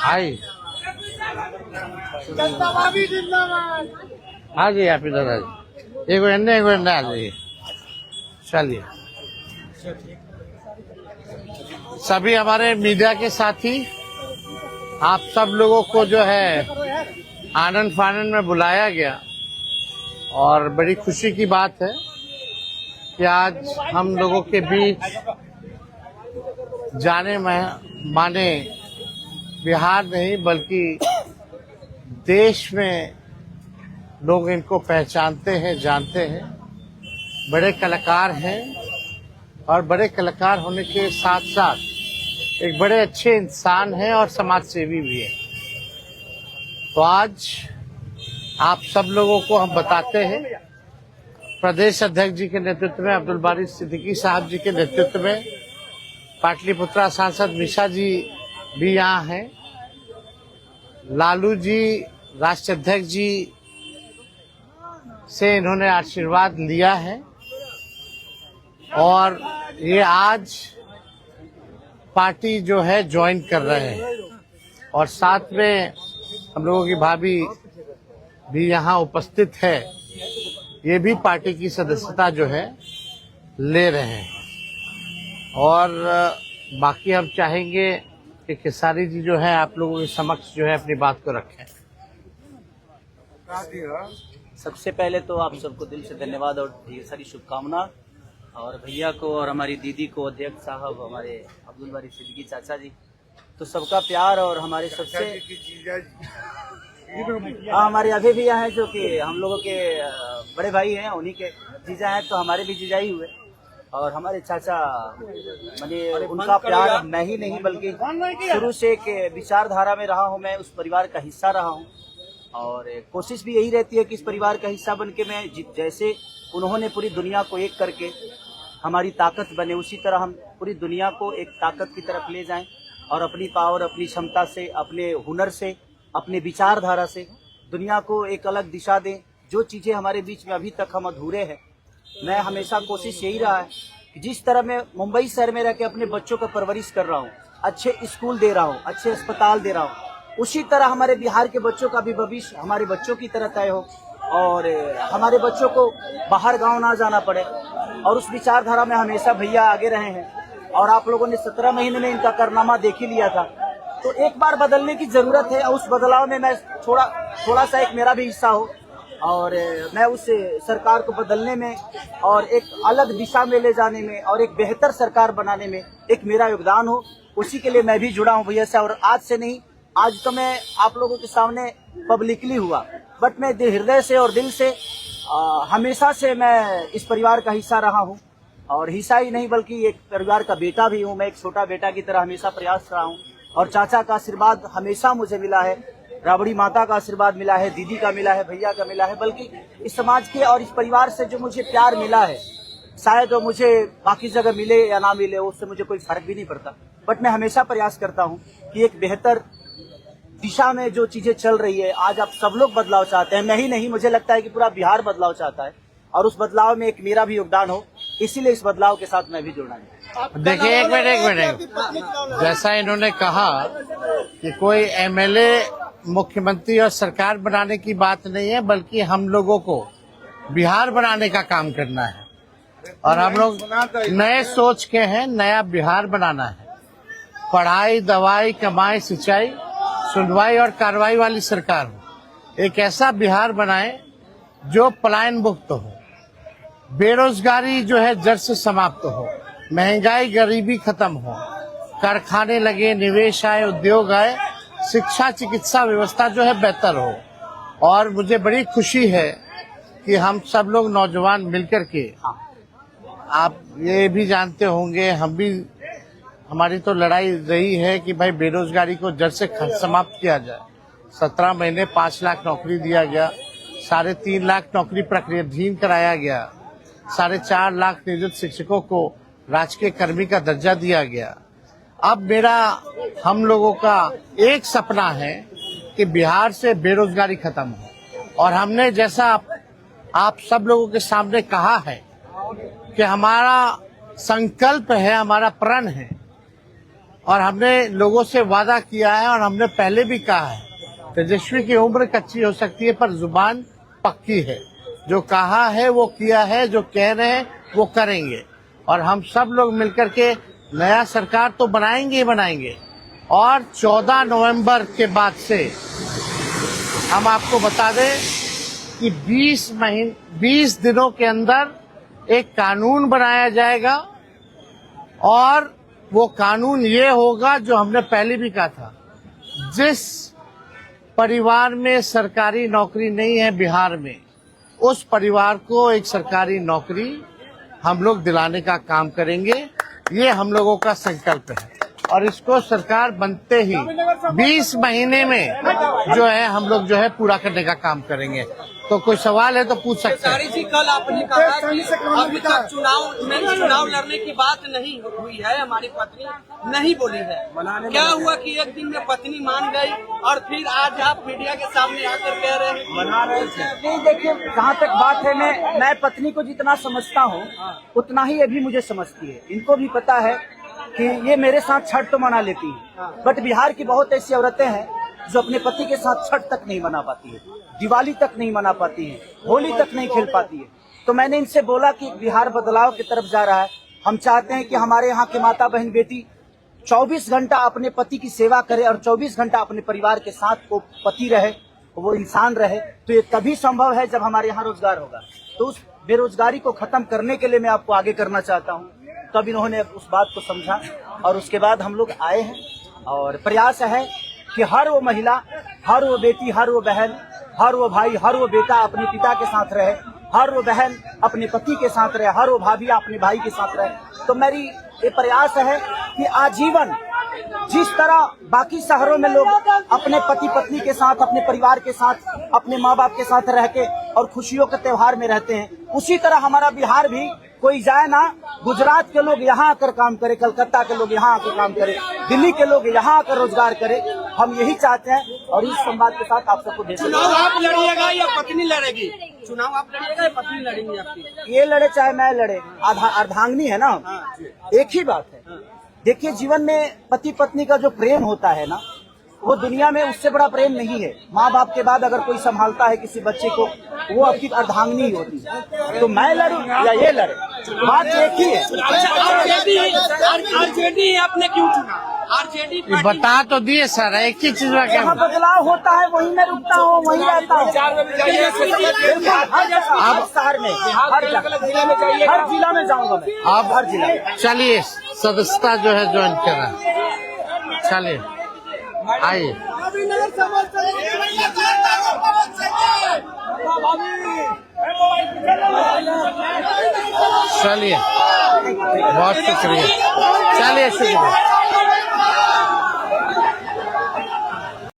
आई हाँ जी आप इधर आ जाइए, एक आ जाइए। चलिए सभी हमारे मीडिया के साथी, आप सब लोगों को जो है आनंद फानंद में बुलाया गया और बड़ी खुशी की बात है कि आज हम लोगों के बीच जाने माने बिहार नहीं बल्कि देश में लोग इनको पहचानते हैं, जानते हैं। बड़े कलाकार हैं और बड़े कलाकार होने के साथ साथ एक बड़े अच्छे इंसान हैं और समाज सेवी भी हैं। तो आज आप सब लोगों को हम बताते हैं, प्रदेश अध्यक्ष जी के नेतृत्व में, अब्दुल बारी सिद्दीकी साहब जी के नेतृत्व में, पाटलिपुत्रा सांसद मिशा जी भी यहाँ हैं, लालू जी राष्ट्रीय अध्यक्ष जी से इन्होंने आशीर्वाद लिया है और ये आज पार्टी जो है ज्वाइन कर रहे हैं और साथ में हम लोगों की भाभी भी यहाँ उपस्थित है, ये भी पार्टी की सदस्यता जो है ले रहे हैं। और बाकी हम चाहेंगे कि खेसारी जी जो है आप लोगों के समक्ष जो है अपनी बात को रखें। सबसे पहले तो आप सबको दिल से धन्यवाद और ढेर सारी शुभकामना, और भैया को और हमारी दीदी को, अध्यक्ष साहब, हमारे अब्दुल बारी सिद्दीकी चाचा जी, तो सबका प्यार और हमारे सबसे हमारे अभी भी यहाँ है जो कि हम लोगों के बड़े भाई हैं, उन्हीं के जीजा हैं, तो हमारे भी जीजा ही हुए। और हमारे चाचा मैंने उनका प्यार मैं ही नहीं बल्कि शुरू से एक विचारधारा में रहा हूँ, मैं उस परिवार का हिस्सा रहा हूँ और कोशिश भी यही रहती है कि इस परिवार का हिस्सा बन के मैं जैसे उन्होंने पूरी दुनिया को एक करके हमारी ताकत बने, उसी तरह हम पूरी दुनिया को एक ताकत की तरफ ले जाएं और अपनी पावर, अपनी क्षमता से, अपने हुनर से, अपने विचारधारा से दुनिया को एक अलग दिशा दें। जो चीज़ें हमारे बीच में अभी तक हम अधूरे हैं, मैं हमेशा कोशिश यही रहा है कि जिस तरह मैं मुंबई शहर में रह के अपने बच्चों का परवरिश कर रहा हूँ, अच्छे स्कूल दे रहा हूँ, अच्छे अस्पताल दे रहा हूँ, उसी तरह हमारे बिहार के बच्चों का भी भविष्य हमारे बच्चों की तरह तय हो और हमारे बच्चों को बाहर गांव ना जाना पड़े। और उस विचारधारा में हमेशा भैया आगे रहे हैं और आप लोगों ने 17 महीने में इनका कारनामा देख ही लिया था। तो एक बार बदलने की जरूरत है और उस बदलाव में मैं थोड़ा सा एक मेरा भी हिस्सा हो और मैं उस सरकार को बदलने में और एक अलग दिशा में ले जाने में और एक बेहतर सरकार बनाने में एक मेरा योगदान हो, उसी के लिए मैं भी जुड़ा हूँ भैया से। और आज से नहीं, आज तो मैं आप लोगों के सामने पब्लिकली हुआ, बट मैं हृदय से और दिल से हमेशा से मैं इस परिवार का हिस्सा रहा हूँ और हिस्सा ही नहीं बल्कि एक परिवार का बेटा भी हूँ। मैं एक छोटा बेटा की तरह हमेशा प्रयास रहा हूँ और चाचा का आशीर्वाद हमेशा मुझे मिला है, राबड़ी माता का आशीर्वाद मिला है, दीदी का मिला है, भैया का मिला है, बल्कि इस समाज के और इस परिवार से जो मुझे प्यार मिला है, शायद वो मुझे बाकी जगह मिले या ना मिले उससे मुझे कोई फर्क भी नहीं पड़ता। बट मैं हमेशा प्रयास करता हूँ कि एक बेहतर दिशा में जो चीजें चल रही है, आज आप सब लोग बदलाव चाहते हैं, मैं ही नहीं, मुझे लगता है कि पूरा बिहार बदलाव चाहता है और उस बदलाव में एक मेरा भी योगदान हो, इसीलिए इस बदलाव के साथ मैं भी जुड़ना है। देखिए एक मिनट, जैसा इन्होंने कहा कि कोई एमएलए मुख्यमंत्री और सरकार बनाने की बात नहीं है बल्कि हम लोगों को बिहार बनाने का काम करना है और हम लोग नए सोच के हैं, नया बिहार बनाना है। पढ़ाई, दवाई, कमाई, सिंचाई, सुनवाई और कार्रवाई वाली सरकार हो। एक ऐसा बिहार बनाए जो पलायन मुक्त हो, बेरोजगारी जो है जड़ से समाप्त हो, महंगाई गरीबी खत्म हो, कारखाने लगे, निवेश आए, उद्योग आए, शिक्षा चिकित्सा व्यवस्था जो है बेहतर हो। और मुझे बड़ी खुशी है कि हम सब लोग नौजवान मिलकर के, आप ये भी जानते होंगे, हम भी, हमारी तो लड़ाई रही है कि भाई बेरोजगारी को जड़ से समाप्त किया जाए। 17 महीने 5 लाख नौकरी दिया गया, 3.5 लाख नौकरी प्रक्रियाधीन कराया गया, 4.5 लाख नियोजित शिक्षकों को राजकीय कर्मी का दर्जा दिया गया। अब मेरा, हम लोगों का एक सपना है कि बिहार से बेरोजगारी खत्म हो और हमने जैसा आप सब लोगों के सामने कहा है कि हमारा संकल्प है, हमारा प्रण है और हमने लोगों से वादा किया है और हमने पहले भी कहा है, तेजस्वी की उम्र कच्ची हो सकती है पर जुबान पक्की है। जो कहा है वो किया है, जो कह रहे हैं वो करेंगे और हम सब लोग मिलकर के नया सरकार तो बनाएंगे ही बनाएंगे। और 14 नवंबर के बाद से हम आपको बता दें कि 20 दिनों के अंदर एक कानून बनाया जाएगा और वो कानून ये होगा जो हमने पहले भी कहा था, जिस परिवार में सरकारी नौकरी नहीं है बिहार में, उस परिवार को एक सरकारी नौकरी हम लोग दिलाने का काम करेंगे। ये हम लोगों का संकल्प है और इसको सरकार बनते ही 20 महीने में जो है हम लोग जो है पूरा करने का काम करेंगे। तो कोई सवाल है तो पूछ सकते हैं। जी, कल आपने कहा कि अभी तक चुनाव लड़ने की बात नहीं हुई है, हमारी पत्नी नहीं बोली है। क्या हुआ कि एक दिन में पत्नी मान गई और फिर आज आप मीडिया के सामने आकर कह रहे हैं मना रहे थे? नहीं, देखिए, जहाँ तक बात है, मैं पत्नी को जितना समझता हूँ उतना ही ये भी मुझे समझती है। इनको भी पता है कि ये मेरे साथ छठ तो मना लेती है, बट बिहार की बहुत ऐसी औरतें हैं जो अपने पति के साथ छठ तक नहीं मना पाती है, दिवाली तक नहीं मना पाती है, होली तक नहीं खेल पाती है। तो मैंने इनसे बोला कि बिहार बदलाव की तरफ जा रहा है। हम चाहते हैं कि हमारे यहाँ के माता बहन बेटी 24 घंटा अपने पति की सेवा करे और 24 घंटा अपने परिवार के साथ वो पति रहे, वो इंसान रहे। तो ये तभी संभव है जब हमारे यहाँ रोजगार होगा। तो उस बेरोजगारी को खत्म करने के लिए मैं आपको आगे करना चाहता हूँ। तब इन्होंने उस बात को समझा और उसके बाद हम लोग आए हैं और प्रयास है कि हर वो महिला, हर वो बेटी, हर वो बहन, हर वो भाई, हर वो बेटा अपने पिता के साथ रहे, हर वो बहन अपने पति के साथ रहे, हर वो भाभी अपने भाई के साथ रहे। तो मेरी ये प्रयास है कि आजीवन जिस तरह बाकी शहरों में लोग अपने पति पत्नी के साथ, अपने परिवार के साथ, अपने माँ बाप के साथ रह के और खुशियों के त्योहार में रहते हैं, उसी तरह हमारा बिहार भी कोई जाए ना, गुजरात के लोग यहाँ आकर काम करे, कलकत्ता के लोग यहाँ आकर काम करे, दिल्ली के लोग यहाँ आकर रोजगार करे। हम यही चाहते हैं और इस संवाद के साथ आप सबको देते हैं। चुनाव आप लड़िएगा या पत्नी लड़ेगी? चुनाव आप लड़िएगा या पत्नी लड़ेंगी आपकी? ये लड़े चाहे मैं लड़े, अर्धांगिनी है ना, एक ही बात है। देखिए, जीवन में पति पत्नी का जो प्रेम होता है ना, वो दुनिया में उससे बड़ा प्रेम नहीं है। माँ बाप के बाद अगर कोई संभालता है किसी बच्चे को, वो आपकी अर्धांगिनी ही होती है। तो मैं लड़ूं या ये लड़े, बात एक ही है। आरजेडी आपने क्यों चुना? आरजेडी बता तो दिए सर, एक ही चीज में जहाँ बदलाव होता है वहीं मैं रुकता हूँ, वहीं रहता हूँ। अब शहर में, हर जिला में जाऊंगा मैं। आप हर जिला। चलिए, सदस्यता जो है ज्वाइन करा, चलिए आइए। चलिए, बहुत शुक्रिया, चलिए शुक्रिया।